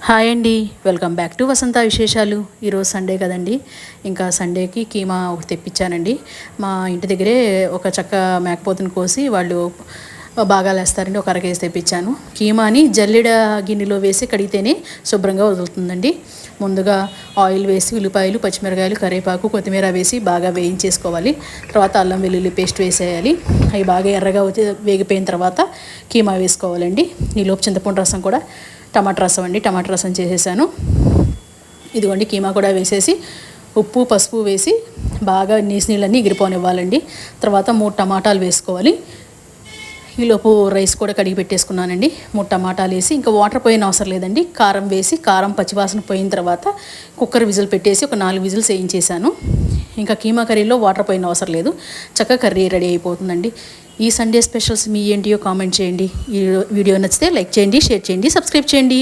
Hi అండి, welcome back to వసంత విశేషాలు. ఈరోజు సండే కదండి, ఇంకా సండేకి కీమా ఒకటి తెప్పించానండి. మా ఇంటి దగ్గరే ఒక చక్క మేకపోతుని కోసి వాళ్ళు బాగా వేస్తారండి. ఒక అరకేసి తెప్పించాను. కీమాని జల్లెడ గిన్నెలో వేసి కడిగితేనే శుభ్రంగా వదులుతుందండి. ముందుగా ఆయిల్ వేసి ఉల్లిపాయలు, పచ్చిమిరకాయలు, కరివేపాకు, కొత్తిమీర వేసి బాగా వేయించేసుకోవాలి. తర్వాత అల్లం వెల్లుల్లి పేస్ట్ వేసేయాలి. అవి బాగా ఎర్రగా వేగిపోయిన తర్వాత కీమా వేసుకోవాలండి. ఈలోపు చింతపండు రసం కూడా టమాటా రసం అండి, టమాటా రసం చేసేసాను. ఇదిగోండి కీమా కూడా వేసేసి ఉప్పు పసుపు వేసి బాగా నీళ్ళన్నీ ఎగిరిపోనివ్వాలండి. తర్వాత 3 టమాటాలు వేసుకోవాలి. ఈలోపు రైస్ కూడా కడిగి పెట్టేసుకున్నానండి. 3 టమాటాలు వేసి ఇంకా వాటర్ పోయిన అవసరం లేదండి. కారం వేసి కారం పచ్చివాసన పోయిన తర్వాత కుక్కర్ విజిల్ పెట్టేసి ఒక 4 విజిల్స్ వేయించేసాను. ఇంకా కీమా కర్రీలో వాటర్ పోయిన అవసరం లేదు. చక్కగా కర్రీ రెడీ అయిపోతుందండి. ఈ సండే స్పెషల్స్ మీ ఏంటియో కామెంట్ చేయండి. ఈ వీడియో నచ్చితే లైక్ చేయండి, షేర్ చేయండి, సబ్స్క్రైబ్ చేయండి.